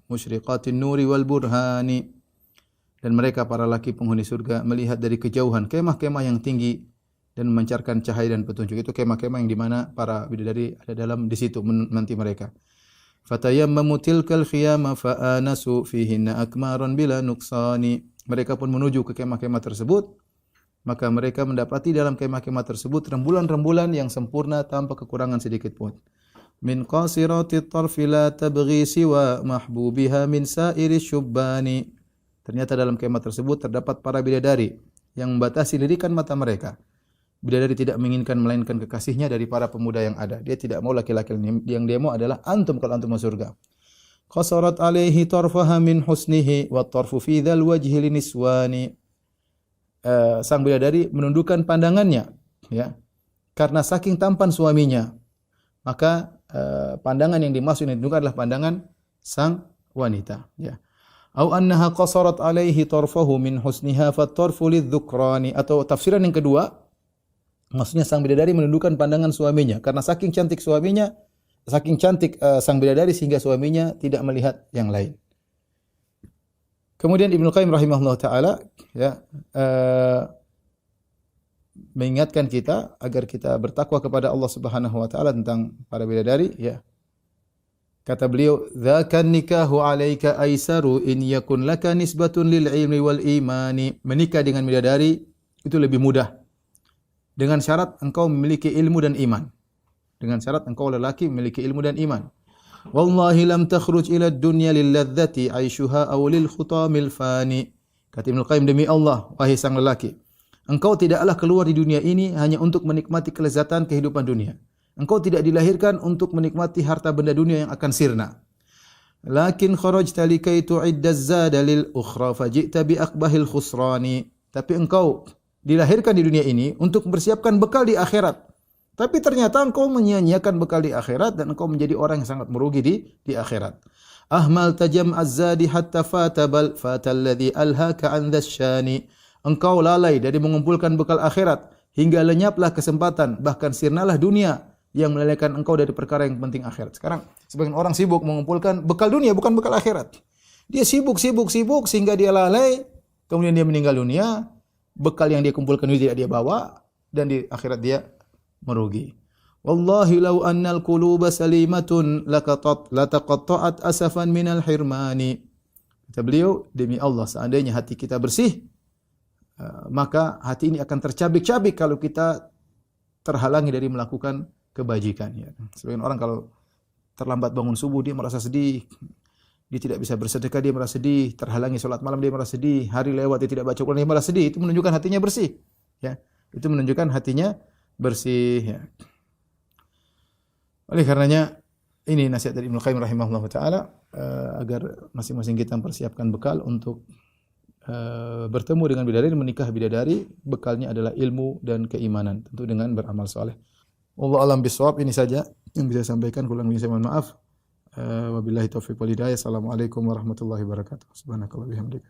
musyriqatin nuri wal burhani. Dan mereka para laki penghuni surga melihat dari kejauhan kemah-kemah yang tinggi dan memancarkan cahaya dan petunjuk. Itu kemah-kemah yang di mana para bidadari ada dalam di situ menanti mereka. Fatayammamu tilkal khiyama fa'anasu fihinna akmaran bila nuqsani. Mereka pun menuju ke kemah-kemah tersebut, maka mereka mendapati dalam kemah-kemah tersebut rembulan-rembulan yang sempurna tanpa kekurangan sedikit pun. Min qasiratit tarfi la tabghi siwa mahbubiha min sairi syubbani. Ternyata dalam kemah tersebut terdapat para bidadari yang membatasi lirikan mata mereka. Bidadari tidak menginginkan melainkan kekasihnya dari para pemuda yang ada. Dia tidak mau laki-laki yang dia mau adalah antum kalau antum masuk surga. Qasarat alaihi tarfaha min husnihi wa tarfu fi dzal wajhi liniswani. Sang bidadari menundukkan pandangannya ya, karena saking tampan suaminya. Maka pandangan yang dimaksud ini adalah pandangan sang wanita ya. Au annaha qasarat alaihi tarfahu min husniha fatarfu lidzukrani. Atau tafsiran yang kedua, maksudnya sang bidadari menundukkan pandangan suaminya karena saking cantik suaminya, saking cantik sang bidadari sehingga suaminya tidak melihat yang lain. Kemudian Ibnu Qayyim rahimahullah taala ya mengingatkan kita agar kita bertakwa kepada Allah Subhanahu wa taala tentang para bidadari ya. Kata beliau, "Dzakan nikahu 'alaika aisaru in yakun laka nisbatun lil ilmi wal imani." Menikah dengan bidadari itu lebih mudah. Dengan syarat engkau memiliki ilmu dan iman. Dengan syarat engkau lelaki memiliki ilmu dan iman. Wallahi lam takhruj ila ad-dunya lil ladzati 'aishuha aw lil khutamil fani. Kata Ibnu Qayyim, demi Allah, wahai sang lelaki, engkau tidaklah keluar di dunia ini hanya untuk menikmati kelezatan kehidupan dunia. Engkau tidak dilahirkan untuk menikmati harta benda dunia yang akan sirna. Lakin kharajta likai tu'idda az-zada lil ukhra faji'ta bi aqbahil khusrani. Tapi engkau dilahirkan di dunia ini untuk mempersiapkan bekal di akhirat. Tapi ternyata engkau menyia-nyiakan bekal di akhirat dan engkau menjadi orang yang sangat merugi di akhirat. Ahmal tajam az-zadi hatta fatabal fatalladhi alhaka an dhasyani. Engkau lalai dari mengumpulkan bekal akhirat hingga lenyaplah kesempatan, bahkan sirnalah dunia yang melalaikan engkau dari perkara yang penting akhirat. Sekarang sebagian orang sibuk mengumpulkan bekal dunia bukan bekal akhirat. Dia sibuk sehingga dia lalai, kemudian dia meninggal dunia, bekal yang dia kumpulkan itu tidak dia bawa dan di akhirat dia merugi. Wallahi law annal quluba salimatun lataqatta'at asafan minal hirmani. Kata beliau, demi Allah seandainya hati kita bersih, maka hati ini akan tercabik-cabik kalau kita terhalangi dari melakukan kebajikan. Ya. Sebagian orang kalau terlambat bangun subuh dia merasa sedih, dia tidak bisa bersedekah dia merasa sedih, terhalangi salat malam dia merasa sedih, hari lewat dia tidak baca Quran dia merasa sedih. Itu menunjukkan hatinya bersih. Ya, itu menunjukkan hatinya bersih. Ya. Oleh karenanya ini nasihat dari Ibnu Qayyim rahimahullah taala agar masing-masing kita mempersiapkan bekal untuk bertemu dengan bidadari, menikah bidadari, bekalnya adalah ilmu dan keimanan, tentu dengan beramal saleh. Wallahu a'lam bishawab. Ini saja yang bisa saya sampaikan, kurang lebih saya mohon maaf. Wabillahi taufiq wal hidayah. Assalamualaikum warahmatullahi wabarakatuh. Subhanakallah bihamdika.